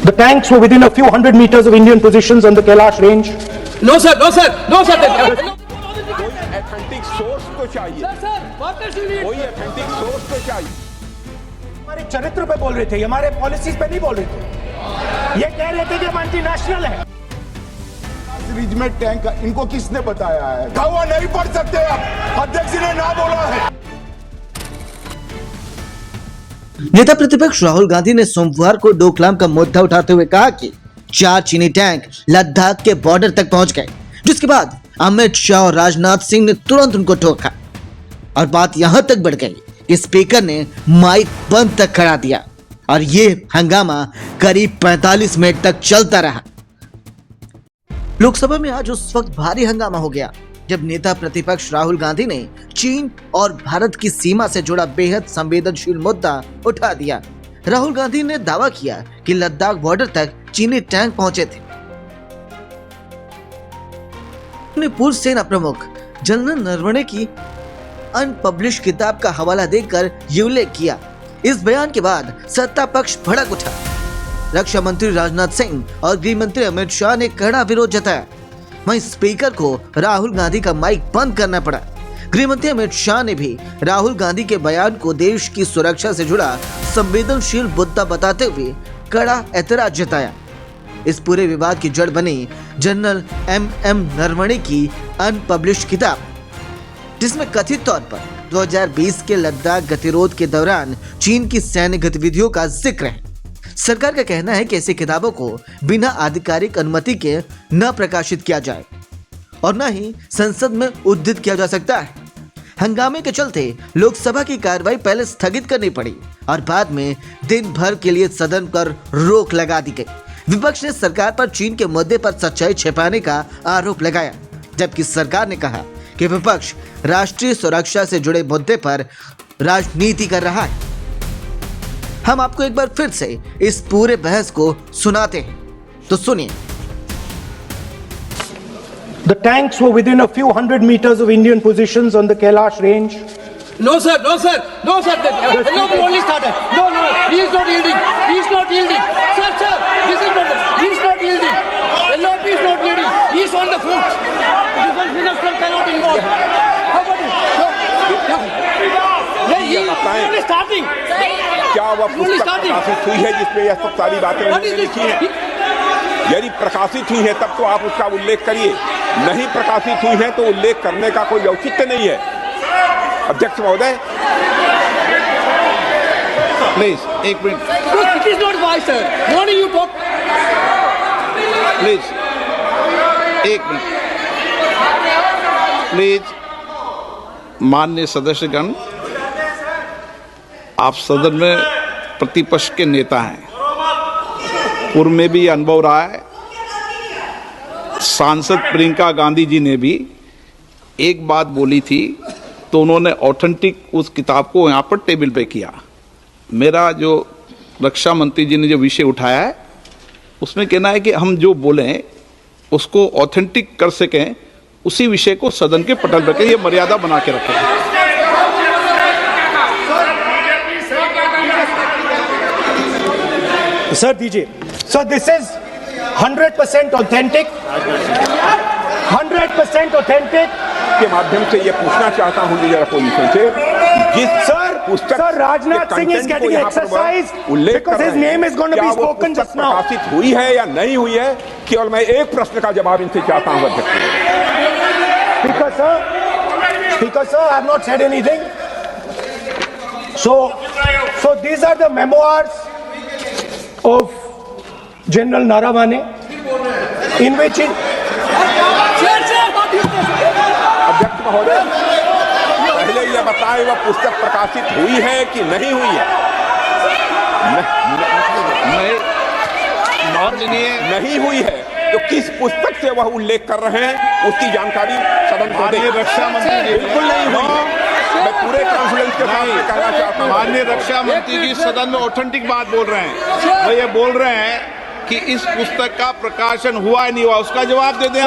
The tanks were within a few hundred meters of Indian positions on the Kailash range. No sir, no sir, no sir. Authentic source तो चाहिए, कोई authentic source तो चाहिए। हमारे चरित्र पे बोल रहे थे, हमारे पॉलिसीज पे नहीं बोल रहे थे। ये कह रहे थे कि हम एंटी नेशनल है। सीरीज में टैंक इनको किसने बताया है? गवाह नहीं पढ़ सकते आप, अध्यक्ष ने ना बोला है। नेता प्रतिपक्ष राहुल गांधी ने सोमवार को डोकलाम का मुद्दा उठाते हुए कहा कि 4 चीनी टैंक लद्दाख के बॉर्डर तक पहुंच गए, जिसके बाद अमित शाह और राजनाथ सिंह ने तुरंत उनको टोका और बात यहां तक बढ़ गई कि स्पीकर ने माइक बंद तक करा दिया और ये हंगामा करीब 45 मिनट तक चलता रहा। लोकसभा में आज उस वक्त भारी हंगामा हो गया जब नेता प्रतिपक्ष राहुल गांधी ने चीन और भारत की सीमा से जुड़ा बेहद संवेदनशील मुद्दा उठा दिया। राहुल गांधी ने दावा किया कि लद्दाख बॉर्डर तक चीनी टैंक पहुंचे थे। उन्होंने पूर्व सेना प्रमुख जनरल नरवणे की अनपब्लिश किताब का हवाला देकर ये उल्लेख किया। इस बयान के बाद सत्ता पक्ष भड़क उठा। रक्षा मंत्री राजनाथ सिंह और गृह मंत्री अमित शाह ने कड़ा विरोध जताया। वहीं स्पीकर को राहुल गांधी का माइक बंद करना पड़ा। गृह मंत्री अमित शाह ने भी राहुल गांधी के बयान को देश की सुरक्षा से जुड़ा संवेदनशील मुद्दा बताते हुए कड़ा ऐतराज जताया। इस पूरे विवाद की जड़ बनी जनरल एम नरवणे की अनपब्लिश किताब, जिसमें कथित तौर पर 2020 के लद्दाख गतिरोध के दौरान चीन की सैन्य गतिविधियों का जिक्र है। सरकार का कहना है कि ऐसी किताबों को बिना आधिकारिक अनुमति के न प्रकाशित किया जाए और न ही संसद में उद्धृत किया जा सकता है। हंगामे के चलते लोकसभा की कार्रवाई पहले स्थगित करनी पड़ी और बाद में दिन भर के लिए सदन पर रोक लगा दी गई। विपक्ष ने सरकार पर चीन के मुद्दे पर सच्चाई छिपाने का आरोप लगाया, जबकि सरकार ने कहा कि विपक्ष राष्ट्रीय सुरक्षा से जुड़े मुद्दे पर राजनीति कर रहा है। हम आपको एक बार फिर से इस पूरे बहस को सुनाते हैं, तो सुनिए। The tanks were within a few hundred meters of Indian positions on the Kailash range. No sir, no sir, no sir. No, only started. No, he is not yielding. He is not yielding. Sir, this is not. He is not yielding. The lobby is not yielding. He is on the foot. Defense minister cannot involve. How about it? He is only starting. क्या वह पुस्तक प्रकाशित हुई है जिसमें यह सब सारी बातें उन्होंने लिखी हैं? यदि प्रकाशित हुई है तब तो आप उसका उल्लेख करिए, नहीं प्रकाशित हुई है तो उल्लेख करने का कोई औचित्य नहीं है। अध्यक्ष महोदय, प्लीज एक minute. It is not wise, sir. Morning you talk. Please एक मिनट। प्लीज माननीय सदस्यगण, आप सदन में प्रतिपक्ष के नेता हैं। पूर्व में भी अनुभव रहा है। सांसद प्रियंका गांधी जी ने भी एक बात बोली थी तो उन्होंने ऑथेंटिक उस किताब को यहाँ पर टेबल पे किया। मेरा जो रक्षा मंत्री जी ने जो विषय उठाया है उसमें कहना है कि हम जो बोलें उसको ऑथेंटिक कर सकें, उसी विषय को सदन के पटल पर ये मर्यादा बना के रखें। Sir, DJ. So this is 100% authentic. 100% authentic. के माध्यम से ये पूछना चाहता हूँ लीडर अपोजिशन से, जिस पुस्तक Sir, Rajnath Singh is getting exercised because his name is going to be spoken just now. प्रकाशित हुई है या नहीं हुई है, केवल मैं एक प्रश्न का जवाब इनसे चाहता हूँ अध्यक्ष। Speaker sir, I have not said anything. So these are the memoirs of General Naravane, in which अध्यक्ष महोदय, पहले यह बताएं वह पुस्तक प्रकाशित हुई है कि नहीं हुई है? नहीं हुई है तो किस पुस्तक से वह उल्लेख कर रहे हैं उसकी जानकारी सदन को दें। रक्षा मंत्री बिल्कुल नहीं हुई है। मैं पूरे कॉन्फिडेंस के साथ कहना चाहता हूँ। माननीय रक्षा मंत्री जी सदन में ऑथेंटिक बात बोल रहे हैं। वो ये बोल रहे हैं कि इस पुस्तक का प्रकाशन हुआ है नहीं हुआ, उसका जवाब दे दें।